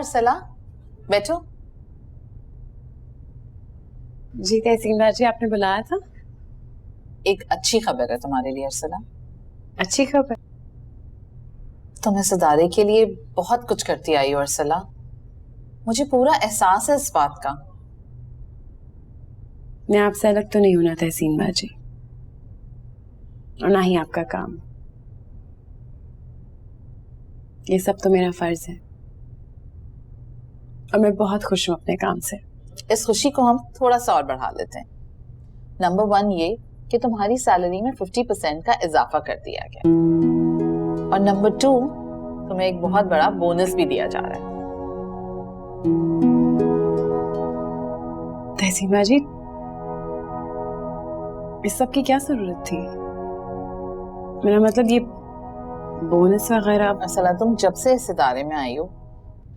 अरसला, बैठो। जी तहसीन बाजी, आपने बुलाया था? एक अच्छी खबर है तुम्हारे लिए अरसला। अच्छी खबर? तुम इस इदारे के लिए बहुत कुछ करती आई हो अरसला, मुझे पूरा एहसास है इस बात का। मैं आपसे अलग तो नहीं होना तहसीन बाजी, और ना ही आपका काम। ये सब तो मेरा फर्ज है और मैं बहुत खुश हूँ अपने काम से। इस खुशी को हम थोड़ा सा और बढ़ा लेते हैं। नंबर 1 ये कि तुम्हारी सैलरी में 50% का इजाफा कर दिया गया, और नंबर 2 तुम्हें एक बहुत बड़ा बोनस भी दिया जा रहा है। तहसीन बाजी, इस सब की क्या जरूरत थी? मेरा मतलब ये बोनस वगैरह। अरसला, तुम जब से इस इदारे में आई हो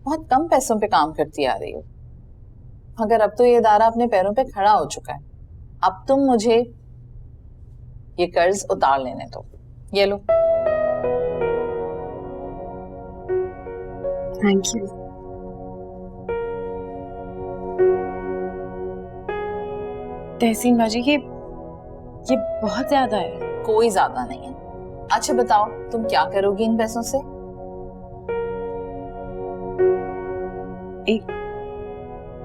बहुत कम पैसों पे काम करती आ रही हो, मगर अब तो ये इदारा अपने पैरों पे खड़ा हो चुका है। अब तुम मुझे ये कर्ज उतार लेने दो। ये लो। Thank you. तहसीन बाजी, ये बहुत ज्यादा है। कोई ज्यादा नहीं है। अच्छा बताओ, तुम क्या करोगी इन पैसों से?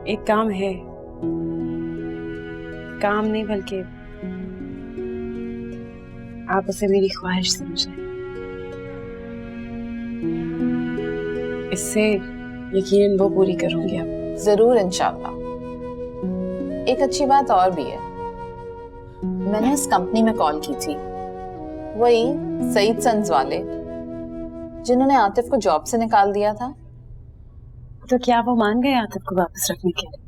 एक काम है। काम नहीं बल्कि आप उसे मेरी ख्वाहिश समझें। इससे यकीनन वो पूरी करूंगी अब। जरूर इंशाल्लाह। एक अच्छी बात और भी है, मैंने उस कंपनी में कॉल की थी, वही सईद सन्स वाले जिन्होंने आतिफ को जॉब से निकाल दिया था। तो क्या वो मान गए आतिफ को वापस रखने के लिए?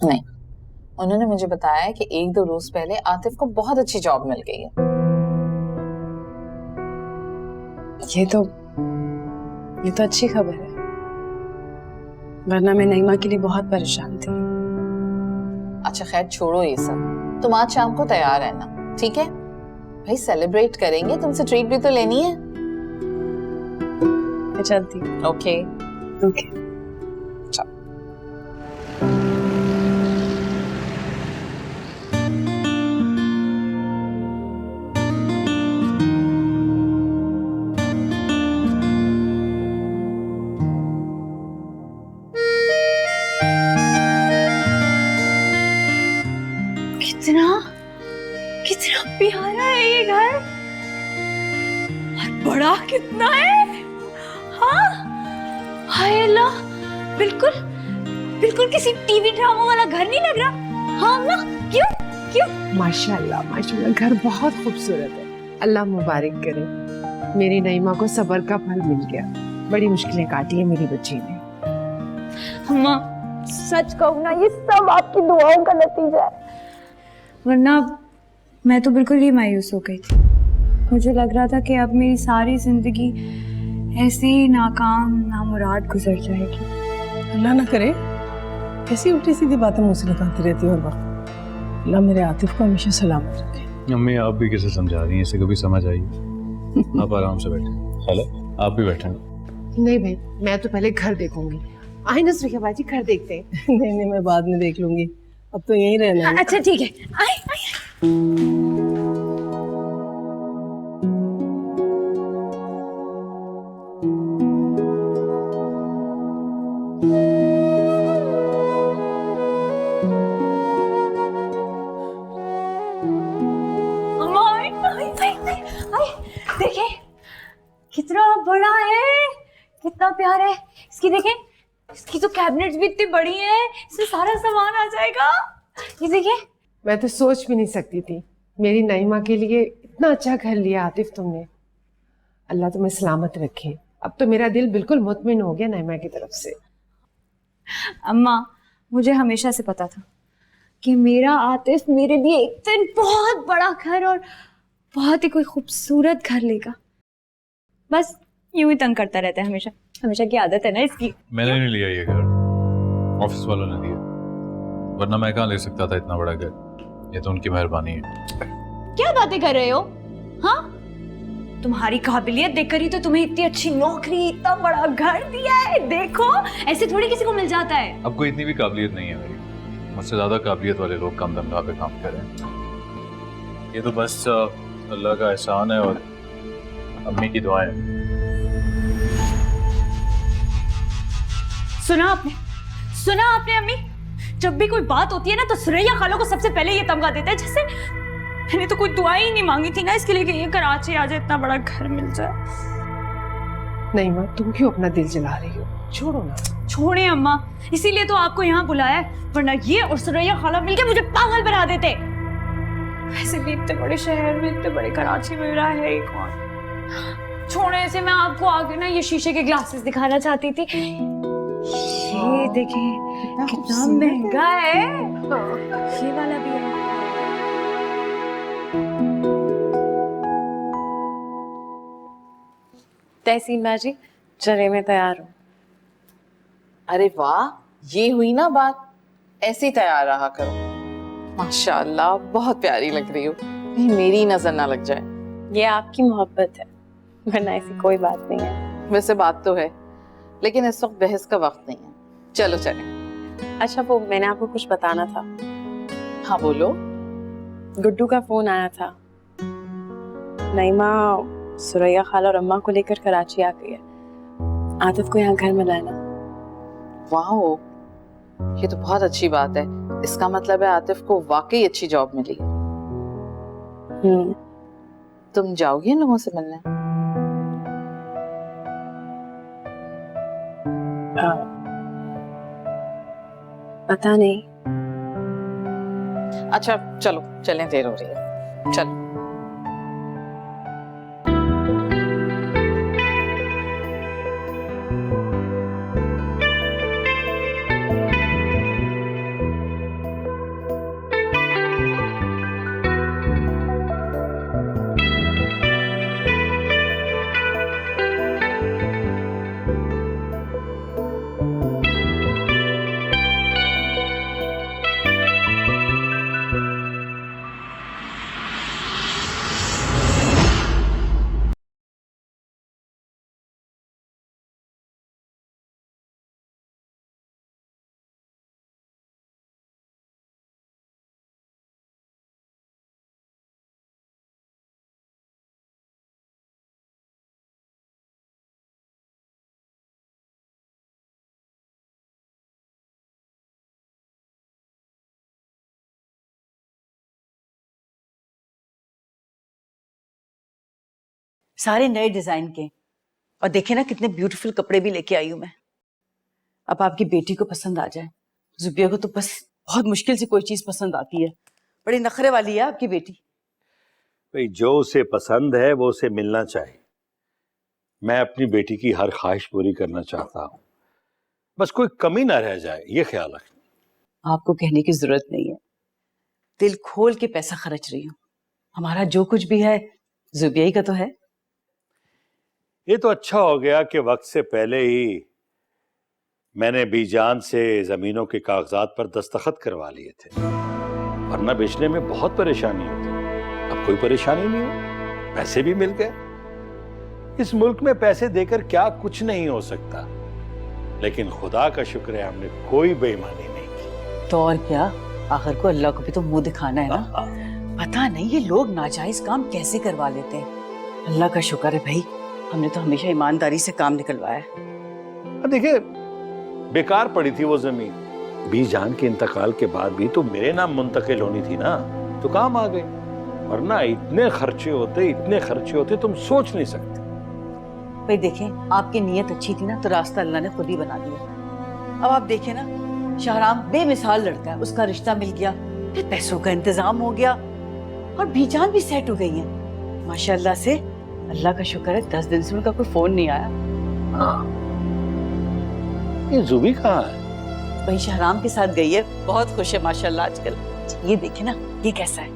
नहीं, उन्होंने मुझे बताया कि 1-2 रोज पहले आतिफ को बहुत अच्छी जॉब मिल गई है। ये तो अच्छी खबर है, वरना मैं नईमा के लिए बहुत परेशान थी। अच्छा खैर छोड़ो ये सब, तुम आज शाम को तैयार रहना, ठीक है? भाई सेलिब्रेट करेंगे, तुमसे ट्रीट भी तो लेनी है। मैं चलती हूँ। Okay okay. कितना प्यारा है ये घर, और बड़ा कितना है। हाँ, हाय अल्लाह, बिल्कुल किसी टीवी ड्रामा वाला घर नहीं लग रहा। हाँ ना, क्यों? माशाल्लाह माशाल्लाह, घर बहुत खूबसूरत है। अल्लाह मुबारक करे। मेरी नईमा को सब्र का फल मिल गया। बड़ी मुश्किलें काटी है मेरी बच्ची ने। अम्मा, सच कहूँ ना, ये सब आपकी दुआओं का नतीजा है, वरना मैं तो बिल्कुल ही मायूस हो गई थी। मुझे लग रहा था कि अब मेरी सारी जिंदगी ऐसे ही नाकाम नामुराद गुजर जाएगी। अल्लाह ना करे, कैसी उल्टी सीधी बातें मुझसे निकालती रहती है हर वक्त। अल्लाह मेरे आतिफ को हमेशा सलामत रखे। अम्मी, आप भी कैसे समझा रही हैं? इसे कभी समझ आइए। आप आराम से बैठे। हेलो, आप भी बैठे। नहीं भाई, मैं तो पहले घर देखूंगी। आई नसरिया बाजी, घर देखते हैं। नहीं, मैं बाद में देख लूंगी, अब तो यहीं रहना है। अच्छा ठीक है, आई। देखिए कितना बड़ा है, कितना प्यारा है। इसकी देखें, इसकी तो कैबिनेट्स भी इतनी बड़ी हैं, इसमें सारा सामान आ जाएगा। ये देखिए, मैं तो सोच भी नहीं सकती थी मेरी नईमा के लिए इतना अच्छा घर लिया आतिफ तुमने। अल्लाह तुम्हें सलामत रखे। अब तो मेरा दिल बिल्कुल मुतमिन हो गया नईमा की तरफ से। अम्मा, मुझे हमेशा से पता था कि मेरा आतिफ मेरे लिए एक दिन बहुत बड़ा घर और बहुत ही कोई खूबसूरत घर लेगा। बस यूं ही तंग करता रहता है, हमेशा की आदत है ना इसकी। मैंने नहीं लिया ये घर, ऑफिस वालों ने दिया, वरना मैं कहाँ ले सकता था इतना बड़ा घर। ये तो उनकी मेहरबानी है। क्या बातें कर रहे हो? हाँ, तुम्हारी काबिलियत देखकर ही तो तुम्हें इतनी अच्छी नौकरी, इतना बड़ा घर दिया है। देखो, ऐसे थोड़ी किसी को मिल जाता है। अब कोई इतनी भी काबिलियत नहीं है मेरी, मुझसे ज्यादा काबिलियत वाले लोग कम तनख्वाह पे काम कर रहे हैं। ये तो बस अल्लाह का एहसान है और अम्मी की दुआएं। सुना आपने अम्मी? जब भी कोई बात होती है ना तो सुरैया खालों को सबसे पहले ये तमगा देता है। जैसे मैंने तो कोई दुआ ही नहीं मांगी थी ना इसके लिए कि ये कराची आ जाए, इतना बड़ा घर मिल जाए। नहीं माँ, तुम क्यों अपना दिल जला रही हो? छोड़ो ना। छोड़े अम्मा, इसीलिए तो आपको यहाँ बुलाया है, वरना ये और सुरैया खाला मिलके मुझे पागल बना देते। वैसे भी इतने बड़े शहर में, इतने बड़े कराची में मेरा है ही कौन। छोड़े से मैं आपको आगे ना ये शीशे के ग्लासेस दिखाना चाहती थी। ये देखिए कितना महंगा है। ये वाला भी है। तहसीन माँ जी, चले मैं तैयार हूँ। अरे वाह, ये हुई ना बात। ऐसे ही तैयार रहा करो। माशाल्लाह, बहुत प्यारी लग रही हो। कहीं मेरी नजर ना लग जाए। ये आपकी मोहब्बत है, वरना ऐसी कोई बात नहीं है। वैसे बात तो है, लेकिन इस वक्त बहस का वक्त नहीं है। चलो चलें। अच्छा, वो मैंने आपको कुछ बताना था। हाँ बोलो। गुड्डू का फोन आया था। नईमा सुरैया खाला और अम्मा को लेकर कराची आ गई है। आतिफ को यहाँ घर में लाना। वाह, ये तो बहुत अच्छी बात है। इसका मतलब है आतिफ को वाकई अच्छी जॉब मिली है। तुम जाओगी इन लोगों से मिलने? पता नहीं। अच्छा चलो, चलें, देर हो रही है। चलो। सारे नए डिजाइन के, और देखे ना कितने ब्यूटीफुल कपड़े भी लेके आई हूं मैं। अब आपकी बेटी को पसंद आ जाए। जुबिया को तो बस बहुत मुश्किल से कोई चीज पसंद आती है। बड़ी नखरे वाली है आपकी बेटी। भाई, जो उसे पसंद है वो उसे मिलना चाहिए। मैं अपनी बेटी की हर ख्वाहिश पूरी करना चाहता हूँ, बस कोई कमी ना रह जाए, ये ख्याल रखना। आपको कहने की जरूरत नहीं है, दिल खोल के पैसा खर्च रही हूँ। हमारा जो कुछ भी है जुबिया ही का तो है। ये तो अच्छा हो गया कि वक्त से पहले ही मैंने बीजान से जमीनों के कागजात पर दस्तखत करवा लिए थे, वरना बेचने में बहुत परेशानी होती। अब कोई परेशानी नहीं हो, पैसे भी मिल गए। इस मुल्क में पैसे देकर क्या कुछ नहीं हो सकता, लेकिन खुदा का शुक्र है हमने कोई बेईमानी नहीं की। तो और क्या, आखिर को अल्लाह को भी तो मुंह दिखाना है ना। पता नहीं ये लोग नाजायज काम कैसे करवा लेते हैं। अल्लाह का शुक्र है भाई, हमने तो हमेशा ईमानदारी से काम निकलवाया है। देखिए, बेकार पड़ी थी वो जमीन। बीजान के इंतकाल के बाद भी तो मेरे नाम मुंतकिल होनी थी ना, तो काम आ गई। वरना इतने खर्चे होते तुम सोच नहीं सकते। भाई देखें, आपकी नीयत अच्छी थी ना तो रास्ता अल्लाह ने खुद ही बना दिया। अब आप देखें ना, शाहराम बेमिसाल लड़का है, उसका रिश्ता मिल गया, फिर पैसों का इंतजाम हो गया और बीजान भी सेट हो गई है माशाल्लाह से। अल्लाह का शुक्र है 10 दिन से उनका कोई फोन नहीं आया। ये जुबी कहाँ है? वही शाहराम के साथ गई है, बहुत खुश है माशाल्लाह आजकल। ये देखे ना, ये कैसा है।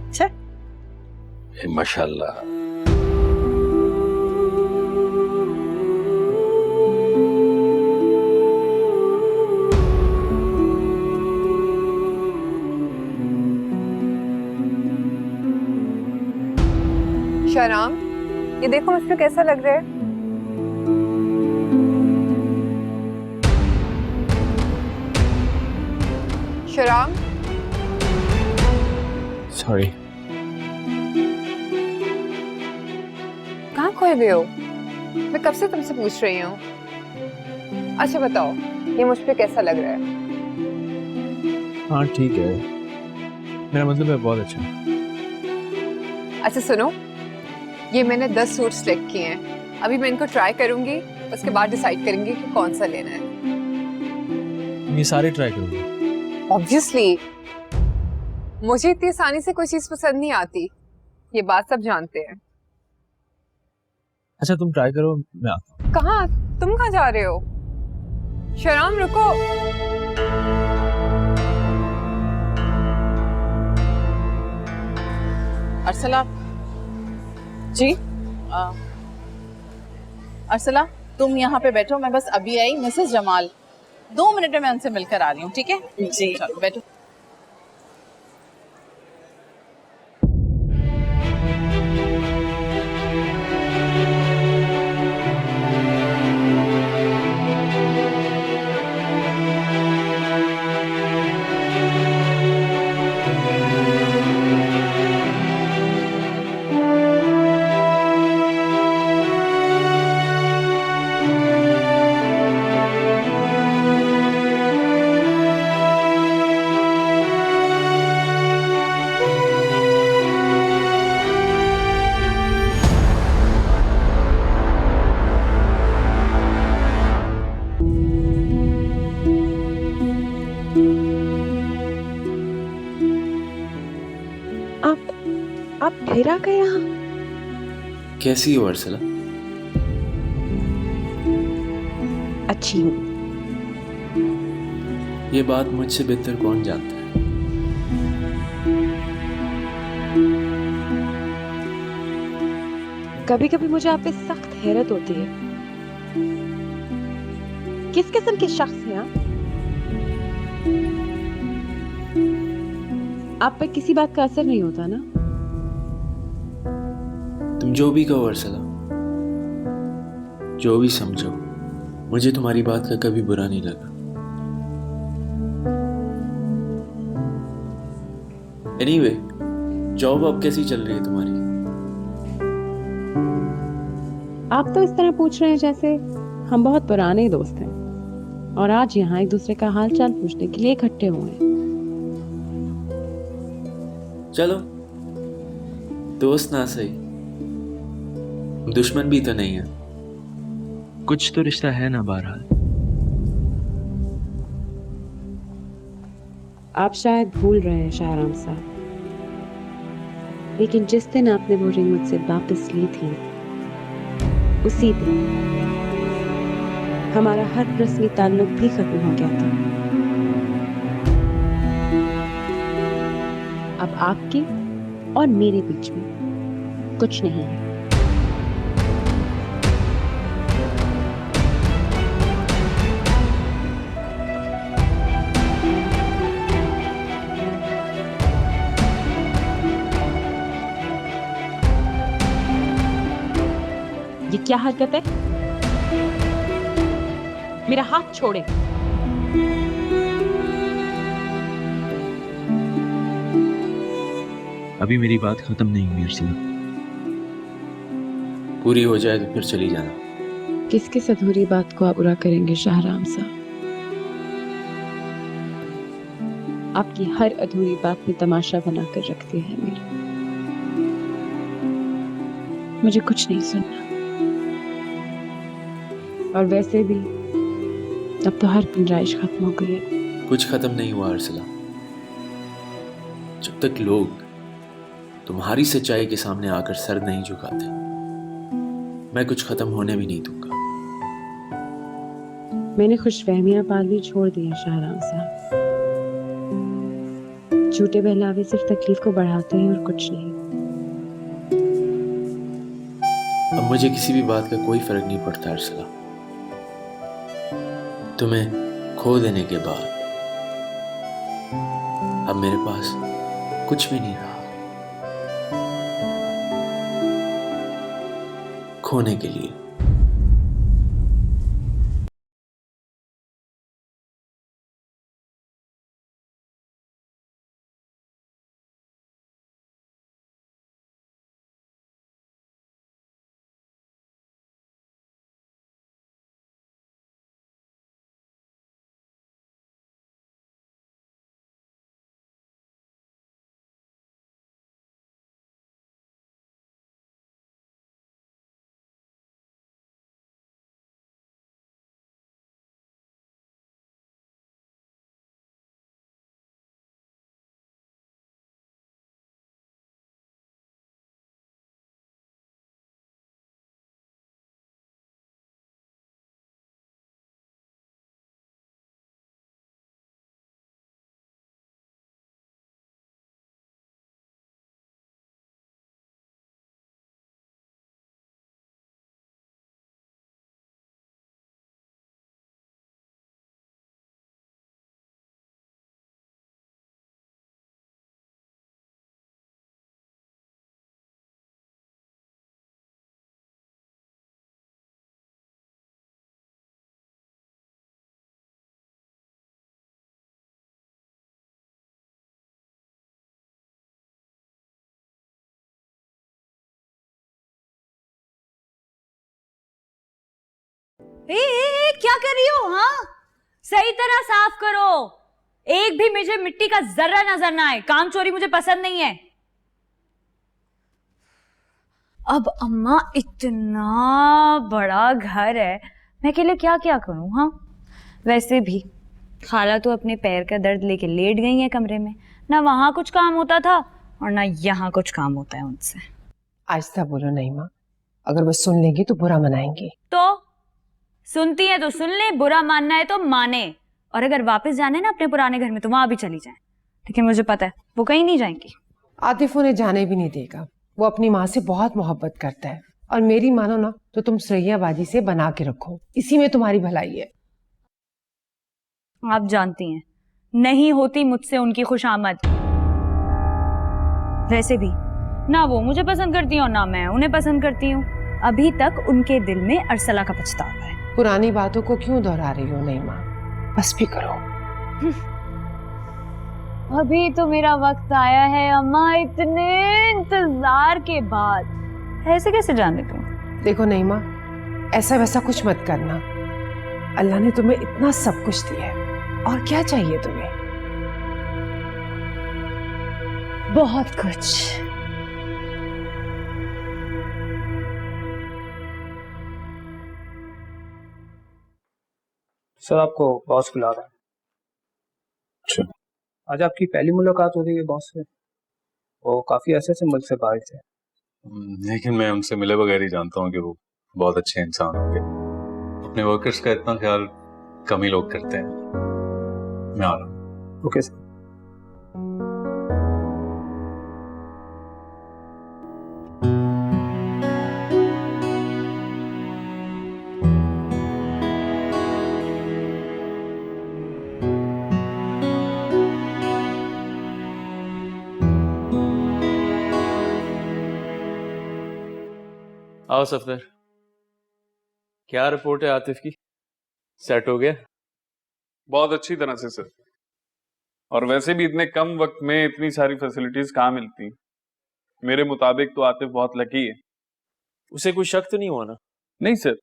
अच्छा माशाल्लाह। शाहराम, ये देखो मुझ पे कैसा लग रहा है। शराम, सॉरी। कहाँ खोए हुए हो? मैं कब से तुमसे पूछ रही हूँ। अच्छा बताओ, ये मुझ पे कैसा लग रहा है? हाँ ठीक है, मेरा मतलब है बहुत अच्छा। अच्छा सुनो, ये मैंने 10 सूट सिलेक्ट किए हैं। अभी मैं इनको ट्राई करूंगी, उसके बाद डिसाइड करेंगे कि कौन सा लेना है। ये सारे ट्राई करूँगा। ऑब्वियसली, मुझे इतनी आसानी से कोई चीज पसंद नहीं आती, ये बात सब जानते हैं। अच्छा तुम ट्राई करो, मैं आता हूँ। कहाँ? तुम कहाँ जा रहे हो? शराम रुको। अरसला जी अरसला, तुम यहाँ पे बैठो, मैं बस अभी आई। मिसेस जमाल, 2 मिनट में मैं उनसे मिलकर आ रही हूँ, ठीक है? जी। चलो बैठो। आप फिर आ गए यहाँ? कैसी हो अर्सला? अच्छी हूँ। ये बात मुझसे बेहतर कौन जानता है? कभी कभी मुझे आप पे सख्त हैरत होती है। किस किस्म के शख्स हैं आप पे किसी बात का असर नहीं होता ना? तुम जो भी कहो अर्सला, जो भी समझो, मुझे तुम्हारी बात का कभी बुरा नहीं लगा। एनीवे, जॉब अब कैसी चल रही है तुम्हारी? आप तो इस तरह पूछ रहे हैं जैसे हम बहुत पुराने दोस्त हैं और आज यहाँ एक दूसरे का हाल चाल पूछने के लिए इकट्ठे हुए हैं। चलो, दोस्त ना सही, दुश्मन भी तो नहीं है। कुछ तो रिश्ता है ना बहरहाल। आप शायद भूल रहे हैं शाहराम साहब, लेकिन जिस दिन आपने वो रिंग मुझसे वापस ली थी, उसी दिन हमारा हर रस्मी ताल्लुक भी खत्म हो गया था। अब आपके और मेरे बीच में कुछ नहीं है। ये क्या हरकत है? मेरा हाथ छोड़े। अभी मेरी बात खत्म नहीं हुई अर्सला, पूरी हो जाए तो फिर चली जाना। किस किस अधूरी बात को आप पूरा करेंगे शाहराम साहब? आपकी हर अधूरी बात में तमाशा बनाकर रखते हैं मेरे। मुझे कुछ नहीं सुनना, और वैसे भी अब तो हर गुंजाइश खत्म हो गई है। कुछ खत्म नहीं हुआ अर्सला। जब तक लोग तुम्हारी सच्चाई के सामने आकर सर नहीं झुकाते, मैं कुछ खत्म होने भी नहीं दूंगा। मैंने खुशफहमियां पालनी छोड़ दी है शाहराम साहब। झूठे बहलावे सिर्फ तकलीफ को बढ़ाते हैं और कुछ नहीं। अब मुझे किसी भी बात का कोई फर्क नहीं पड़ता अर्सला। तुम्हें खो देने के बाद अब मेरे पास कुछ भी नहीं रहा। खोने के लिए। क्या कर रही हो? हाँ, सही तरह साफ करो। एक भी मुझे मिट्टी का जर्रा नजर ना आए। काम चोरी मुझे पसंद नहीं है। अब अम्मा, इतना बड़ा घर है, मैं अकेले क्या क्या करूं? हाँ, वैसे भी खाला तो अपने पैर का दर्द लेके लेट गई है कमरे में। ना वहां कुछ काम होता था और ना यहाँ कुछ काम होता है उनसे। आहिस्ता बोलो नईमा, अगर वो सुन लेगी तो बुरा मनाएंगी। तो सुनती है तो सुन ले, बुरा मानना है तो माने। और अगर वापस जाना है ना अपने पुराने घर में तो वहां भी चली जाए, लेकिन मुझे पता है वो कहीं नहीं जाएंगी। आतिफ उन्हें जाने भी नहीं देगा। वो अपनी माँ से बहुत मोहब्बत करता है, और मेरी मानो ना तो तुम सुरैया बाजी से बना के रखो, इसी में तुम्हारी भलाई है। आप जानती हैं नहीं होती मुझसे उनकी खुशामद। वैसे भी ना वो मुझे पसंद करती है और ना मैं उन्हें पसंद करती हूँ। अभी तक उनके दिल में अरसला का पछतावा है। पुरानी बातों को क्यों दोहरा रही हो नईमा, बस भी करो। अभी तो मेरा वक्त आया है अम्मा, इतने इंतजार के बाद। ऐसे कैसे जाने तुम? देखो नईमा, ऐसा वैसा कुछ मत करना। अल्लाह ने तुम्हें इतना सब कुछ दिया है, और क्या चाहिए तुम्हें? बहुत कुछ। सर आपको बॉस बुला रहा है। अच्छा। आज आपकी पहली मुलाकात हो रही है बॉस से। वो काफी ऐसे से मुल्क से बाहर थे। लेकिन मैं उनसे मिले बगैर ही जानता हूँ कि वो बहुत अच्छे इंसान होंगे। अपने वर्कर्स का इतना ख्याल कम ही लोग करते हैं। मैं आ रहा हूँ। Okay sir. आओ सफदर, क्या रिपोर्ट है आतिफ की? सेट हो गया? बहुत अच्छी तरह से सर। और वैसे भी इतने कम वक्त में इतनी सारी फैसिलिटीज कहाँ मिलती। मेरे मुताबिक तो आतिफ बहुत लकी है। उसे कोई शक तो नहीं हुआ ना? नहीं सर,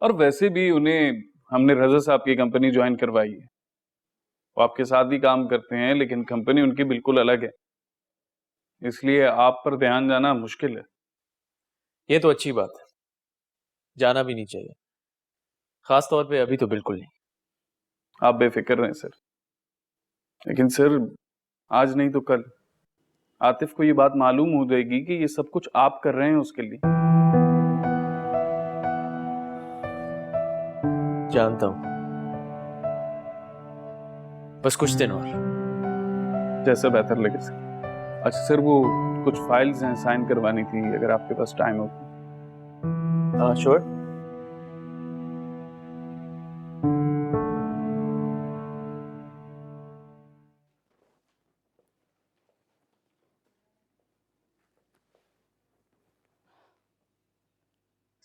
और वैसे भी उन्हें हमने रजा साहब की कंपनी ज्वाइन करवाई है। वो आपके साथ ही काम करते हैं, लेकिन कंपनी उनकी बिल्कुल अलग है, इसलिए आप पर ध्यान जाना मुश्किल है। ये तो अच्छी बात है, जाना भी नहीं चाहिए, खास तौर पे अभी तो बिल्कुल नहीं। आप बेफिक्र रहें सर। लेकिन सर, आज नहीं तो कल आतिफ को ये बात मालूम हो जाएगी कि ये सब कुछ आप कर रहे हैं उसके लिए। जानता हूं, बस कुछ दिन और। जैसा बेहतर लगे सर। अच्छा सर, वो कुछ फाइल्स हैं साइन करवानी थी, अगर आपके पास टाइम हो। श्योर।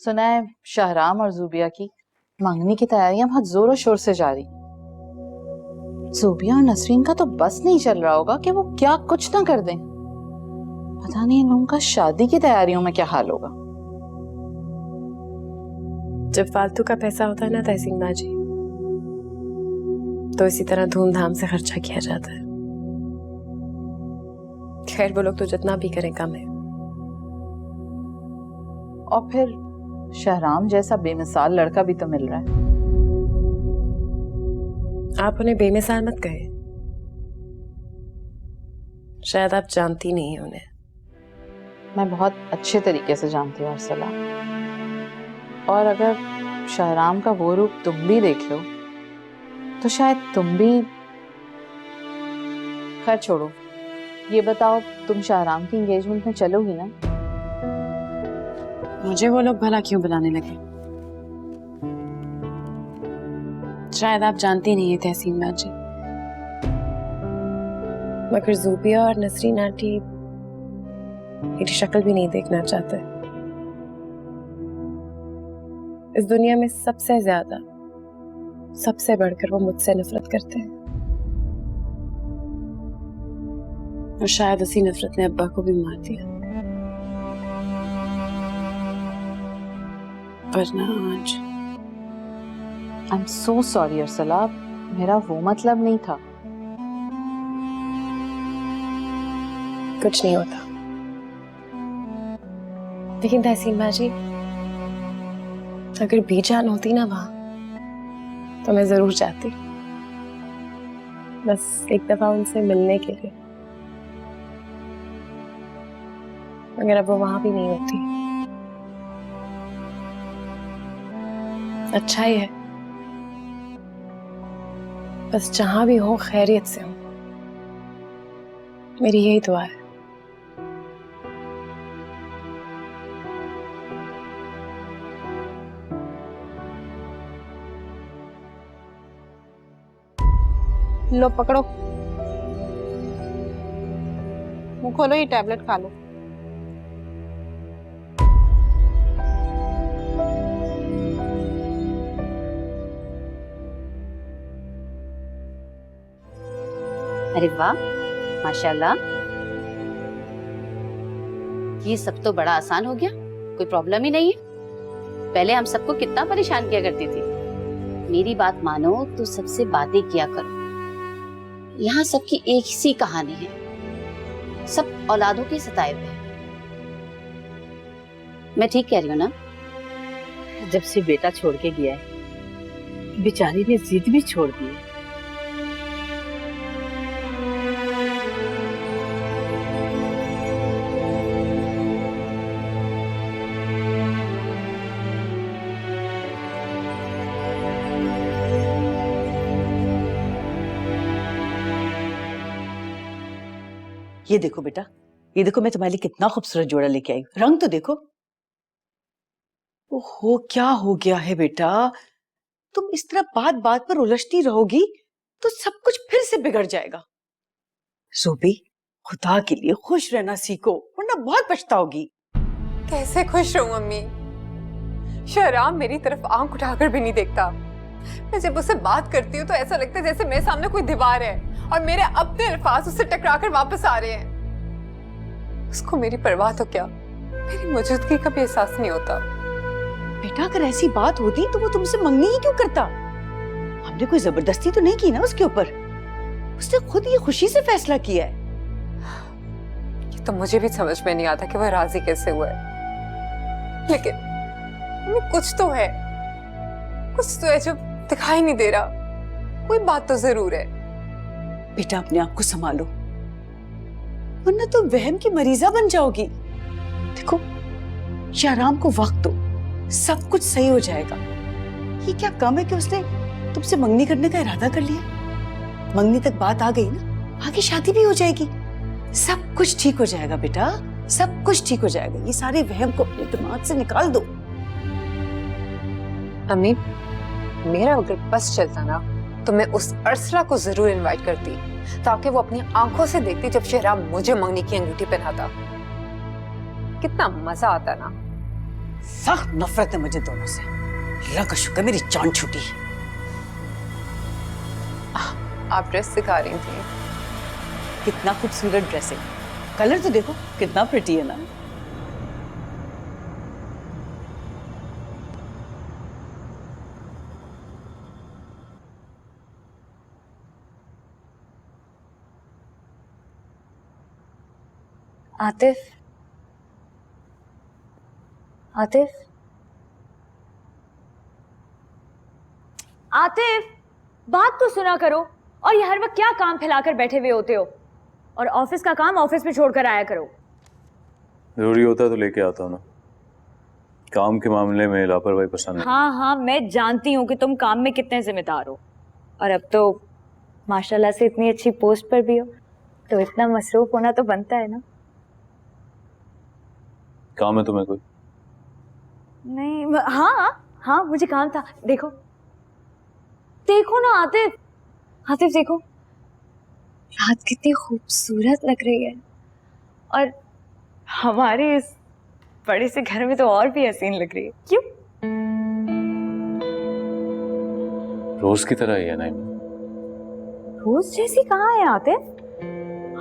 सुना है शाहराम और जूबिया की मंगनी की तैयारियां बहुत जोरों शोर से जारी। जूबिया और नसरीन का तो बस नहीं चल रहा होगा कि वो क्या कुछ ना कर दें। पता नहीं इन लोगों का शादी की तैयारियों में क्या हाल होगा। जब फालतू का पैसा होता है ना तहसीन बाजी, तो इसी तरह धूमधाम से खर्चा किया जाता है। खैर वो लोग तो जितना भी करें कम है। और फिर शहराम जैसा बेमिसाल लड़का भी तो मिल रहा है। आप उन्हें बेमिसाल मत कहें, शायद आप जानती नहीं हैं उन्हें। मैं बहुत अच्छे तरीके से जानती हूँ अरसला, और अगर शहराम का वो रूप तुम भी देख लो तो शायद तुम भी। खैर छोड़ो, ये बताओ तुम शहराम की एंगेजमेंट में चलोगी ना? मुझे वो लोग भला क्यों बुलाने लगे? शायद आप जानती नहीं है तहसीन बाजी, मगर जूबिया और नसरीन आंटी मेरी शक्ल भी नहीं देखना चाहते। इस दुनिया में सबसे ज्यादा, सबसे बढ़कर वो मुझसे नफरत करते हैं, और शायद उसी नफरत ने अब्बा को भी मार दिया। वरना आज I am so sorry Arsala, मेरा वो मतलब नहीं था। कुछ नहीं होता। लेकिन तहसीन बाजी, अगर बीजान होती ना वहां तो मैं जरूर जाती, बस एक दफा उनसे मिलने के लिए। मगर अब वो वहां भी नहीं होती। अच्छा ही है, बस जहां भी हो खैरियत से हो, मेरी यही दुआ है। लो पकड़ो, मुंह खोलो, ये टैबलेट खा लो। अरे वाह, माशाल्लाह, ये सब तो बड़ा आसान हो गया, कोई प्रॉब्लम ही नहीं है। पहले हम सबको कितना परेशान किया करती थी। मेरी बात मानो तो सबसे बातें किया करो। यहाँ सबकी एक सी कहानी है, सब औलादों के सताए हुए हैं। मैं ठीक कह रही हूँ ना? जब से बेटा छोड़ के गया है, बेचारी ने जिद भी छोड़ दी है। ये देखो बेटा, ये देखो मैं तुम्हारे लिए कितना खूबसूरत जोड़ा लेके आई। रंग तो देखो। ओहो, क्या हो गया है बेटा? तुम इस तरह बात बात पर उलझती रहोगी तो सब कुछ फिर से बिगड़ जाएगा। सोबी, खुदा के लिए खुश रहना सीखो, वरना बहुत पछताओगी। कैसे खुश रहूं अम्मी? शहराम मेरी तरफ आंख उठाकर भी नहीं देखता। मैं जब उससे बात करती हूँ तो ऐसा लगता है जैसे मेरे सामने कोई दीवार है और मेरे अपने अल्फाज उससे टकराकर वापस आ रहे हैं। उसको मेरी परवाह तो क्या, मेरी मौजूदगी का भी एहसास नहीं होता। बेटा, अगर ऐसी बात होती तो वो तुमसे मंगनी ही क्यों करता? हमने कोई जबरदस्ती तो नहीं की ना उसके ऊपर। उसने खुद ये खुशी से फैसला किया है। ये तो मुझे भी समझ में नहीं आता कि वह राजी कैसे हुआ है। लेकिन कुछ तो है, कुछ तो है जो दिखाई नहीं दे रहा। कोई बात तो जरूर है। बेटा, अपने आप को संभालो, वरना तुम वहम की मरीजा बन जाओगी। देखो, शाहराम को वक्त दो, सब कुछ सही हो जाएगा। ये क्या कम है कि उसने तुमसे मंगनी करने का इरादा कर लिया? मंगनी तक बात आ गई ना, आगे शादी भी हो जाएगी। सब कुछ ठीक हो जाएगा बेटा, सब कुछ ठीक हो जाएगा। ये सारे वहम को अपने दिमाग से निकाल दो। अम्मी, मेरा अगर बस चलता ना तो मैं उस अरसला को जरूर इनवाइट करती, ताकि वो अपनी आंखों से देखती जब शहराम मुझे मंगनी की अंगूठी पहनाता। कितना मजा आता ना। सख्त नफरत है मुझे दोनों से। अल्लाह का शुक्र मेरी जान छूटी। आप ड्रेस सिखा रही थी। कितना खूबसूरत ड्रेस है, कलर तो देखो कितना प्रिटी है ना। आतिफ, आतिफ, आतिफ, बात तो सुना करो। और ये हर वक्त क्या काम फैलाकर बैठे हुए होते हो? और ऑफिस का काम ऑफिस में छोड़कर आया करो। जरूरी होता है तो लेके आता हूँ ना, काम के मामले में लापरवाही पसंद है। हाँ हाँ, मैं जानती हूँ कि तुम काम में कितने जिम्मेदार हो, और अब तो माशाल्लाह से इतनी अच्छी पोस्ट पर भी हो, तो इतना मसरूफ होना तो बनता है ना। काम है तुम्हें कोई? नहीं, हाँ हाँ, मुझे काम था। देखो देखो ना आतिफ, आतिफ देखो, रात कितनी खूबसूरत लग रही है, और हमारे इस बड़े से घर में तो और भी हसीन लग रही है। क्यों? रोज की तरह ही है ना। रोज जैसी कहाँ है आतिफ?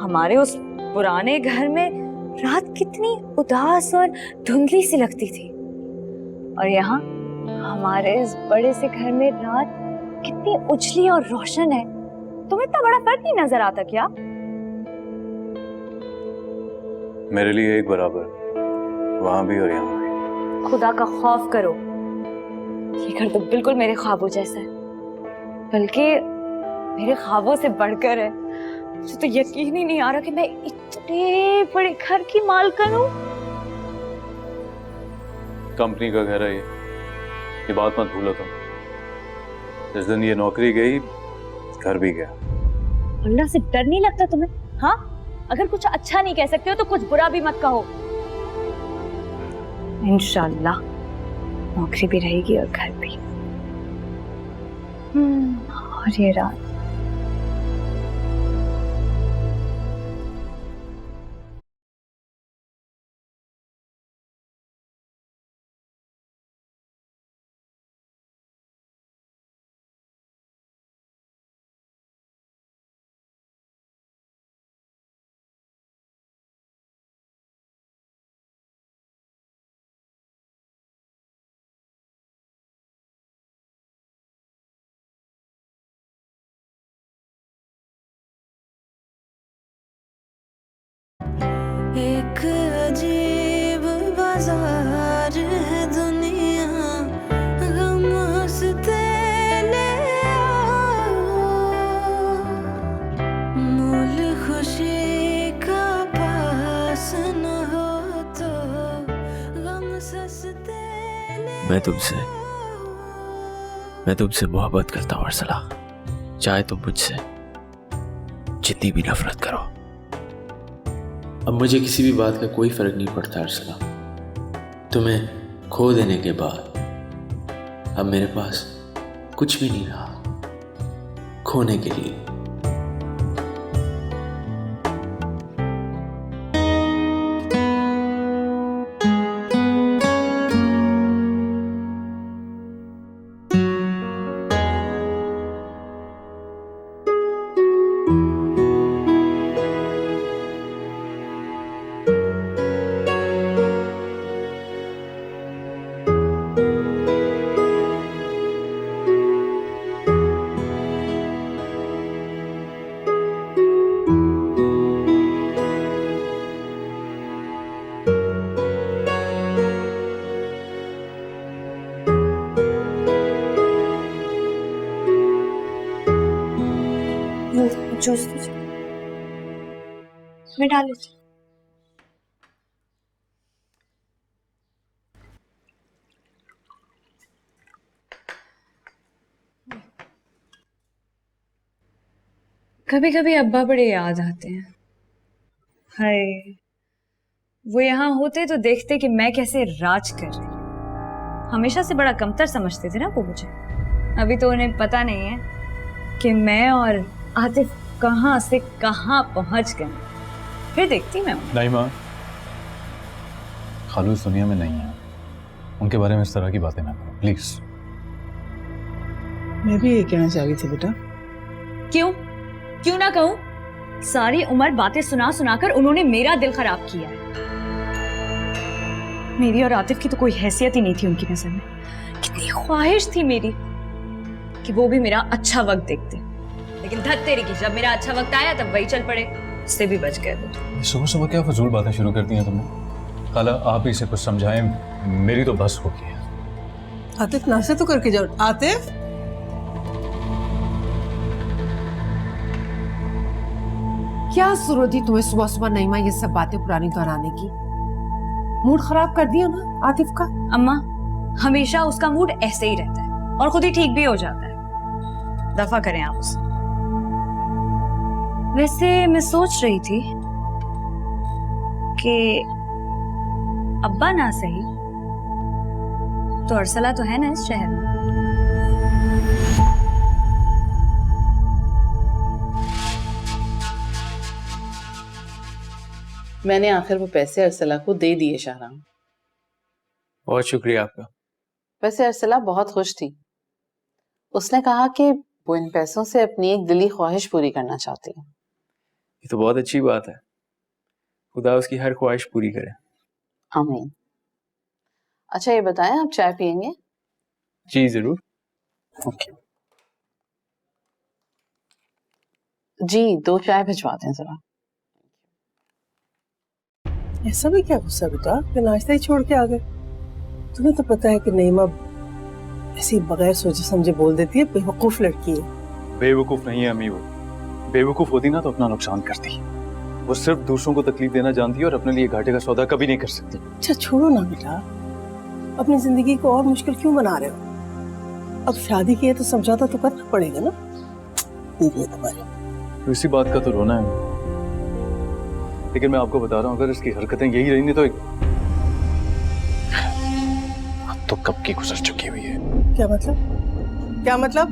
हमारे उस पुराने घर में रात कितनी उदास और धुंधली सी लगती थी, और यहाँ हमारे इस बड़े से घर में रात कितनी उजली और रोशन है। तुम्हें इतना बड़ा फर्क नहीं नजर आता क्या? मेरे लिए एक बराबर, वहां भी और यहाँ भी। खुदा का खौफ करो, ये घर तो बिल्कुल मेरे ख्वाबों जैसा है, बल्कि मेरे ख्वाबों से बढ़कर है। मुझे तो यकीन ही नहीं आ रहा कि मैं इतने बड़े घर की मालकिन हूँ। कंपनी का घर है ये बात मत भूलो तुम। जिस दिन ये नौकरी गई, घर भी गया। अल्लाह से डर नहीं लगता तुम्हें? हाँ, अगर कुछ अच्छा नहीं कह सकते हो तो कुछ बुरा भी मत कहो। इंशाल्लाह नौकरी भी रहेगी और घर भी। और ये रात एक अजीब बाजार है दुनिया, गम हंसते ले आओ, मूल खुशी का पास न हो तो गम सस्ते ले। मैं तुमसे मोहब्बत करता हूँ अर्सला, चाहे तुम मुझसे जितनी भी नफरत करो। अब मुझे किसी भी बात का कोई फर्क नहीं पड़ता अर्सला। तुम्हें खो देने के बाद अब मेरे पास कुछ भी नहीं रहा खोने के लिए। जूस मैं डाल लेती हूँ। कभी कभी अब्बा बड़े याद आते हैं। हाय, वो यहाँ होते तो देखते कि मैं कैसे राज कर रही हूँ। हमेशा से बड़ा कमतर समझते थे ना वो मुझे। अभी तो उन्हें पता नहीं है कि मैं और आतिफ कहाँ से कहाँ पहुंच गए। फिर देखती मैं नहीं माँ, खालू इस दुनिया में नहीं है। उनके बारे में इस तरह की बातें ना करो प्लीज। मैं भी ये कहना चाह रही थी बेटा। क्यों क्यों ना कहूं? सारी उम्र बातें सुना सुनाकर उन्होंने मेरा दिल खराब किया है। मेरी और आतिफ की तो कोई हैसियत ही नहीं थी उनकी नजर में। कितनी ख्वाहिश थी मेरी कि वो भी मेरा अच्छा वक्त देखते, लेकिन धत तेरी की, जब मेरा अच्छा वक्त आया तब वही चल पड़े, उससे भी बच गए वो। सुबह सुबह क्या फजूल बातें शुरू कर दी हैं तुमने? खाला आप ही से कुछ समझाएं, मेरी तो बस हो गई है। आतिफ नाश्ता तो करके जाओ। आतिफ क्या जरूरत थी तुम्हें सुबह सुबह नईमा ये सब बातें पुरानी दोहराने की? मूड खराब कर दिया ना आतिफ का। अम्मा, हमेशा उसका मूड ऐसे ही रहता है और खुद ही ठीक भी हो जाता है। दफा करें आप उसे। वैसे मैं सोच रही थी कि अब्बा ना सही तो अरसला तो है ना इस शहर में। मैंने आखिर वो पैसे अरसला को दे दिए शाहराम। बहुत शुक्रिया आपका। वैसे अरसला बहुत खुश थी। उसने कहा कि वो इन पैसों से अपनी एक दिली ख्वाहिश पूरी करना चाहती है। ये तो बहुत अच्छी बात है। खुदा उसकी हर ख्वाहिश पूरी करे। आमीन। अच्छा ये बताएं, आप चाय पियेंगे? जी जरूर। ओके जी, 2 चाय भिजवा दें जरा। ऐसा भी क्या गुस्सा बेटा कि नाश्ता ही छोड़ के आ गए? तुम्हें तो पता है कि नईमा ऐसी बगैर सोचे समझे बोल देती है, बेवकूफ लड़की है। बेवकूफ नहीं है अम्मी, वो बेवकूफ होती ना तो अपना नुकसान करती। वो सिर्फ दूसरों को तकलीफ देना जानती है और अपने लिए घाटे का सौदा कभी नहीं कर सकती। अच्छा छोड़ो ना बेटा, अपनी जिंदगी को और मुश्किल क्यों बना रहे हो? अब शादी की है तो समझौता तो करना पड़ेगा ना। ये तुम्हारी तो इसी बात का तो रोना है, लेकिन मैं आपको बता रहा हूँ अगर इसकी हरकतें यही रही नहीं तो अब तो कब की गुजर चुकी हुई है। क्या मतलब? क्या मतलब?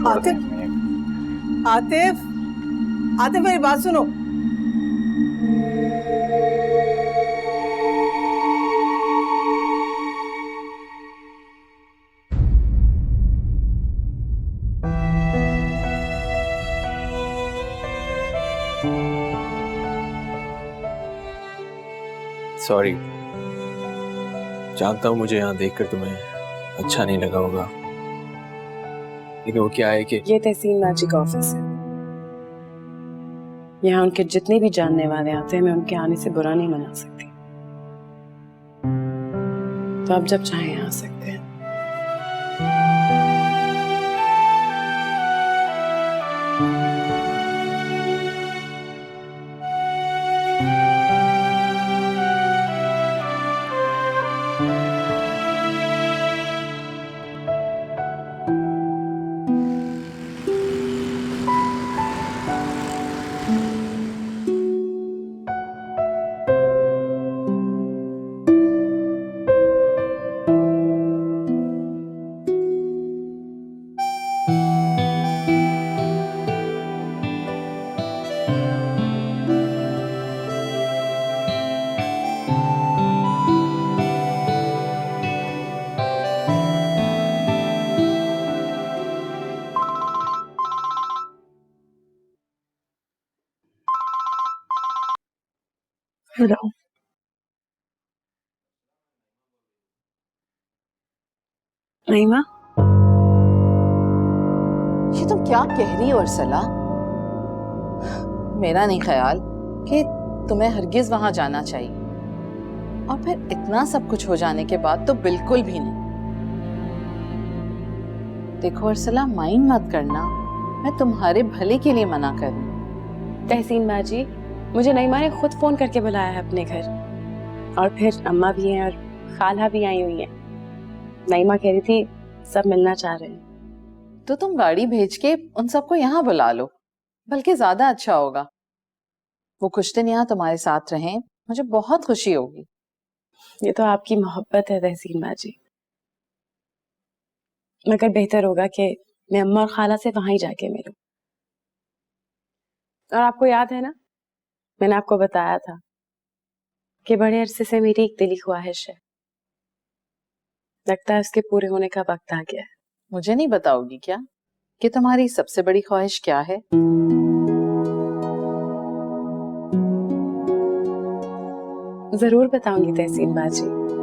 आतिफ, आतिफ, आतिफ मेरी बात सुनो। सॉरी, जानता हूँ मुझे यहाँ देखकर तुम्हें अच्छा नहीं लगा होगा, लेकिन वो क्या है कि ये तहसीन माजी का ऑफिस है। यहाँ उनके जितने भी जानने वाले आते हैं, मैं उनके आने से बुरा नहीं मना सकती। तो आप जब चाहें आ सकते हैं। हेलो। नईमा, ये तुम क्या कह रही हो अरसला? मेरा नहीं ख्याल कि तुम्हें हरगिज वहां जाना चाहिए, और फिर इतना सब कुछ हो जाने के बाद तो बिल्कुल भी नहीं। देखो अरसला, माइंड मत करना, मैं तुम्हारे भले के लिए मना कर रही हूँ। तहसीन माजी, मुझे नईमा ने खुद फोन करके बुलाया है अपने घर, और फिर अम्मा भी हैं और खाला भी आई हुई है। नईमा कह रही थी सब मिलना चाह रहे हैं। तो तुम गाड़ी भेज के उन सबको यहाँ बुला लो, बल्कि ज्यादा अच्छा होगा। वो कुछ दिन यहाँ तुम्हारे साथ रहें, मुझे बहुत खुशी होगी। ये तो आपकी मोहब्बत है तहसीन माजी, मगर बेहतर होगा कि मैं अम्मा और खाला से वहां ही जाके मिलूं। और आपको याद है ना, मैंने आपको बताया था कि बड़े अरसे से मेरी एक दिली ख्वाहिश है लगता है उसके पूरे होने का वक्त आ गया है। मुझे नहीं बताओगी क्या कि तुम्हारी सबसे बड़ी ख्वाहिश क्या है? जरूर बताऊंगी तहसीन बाजी।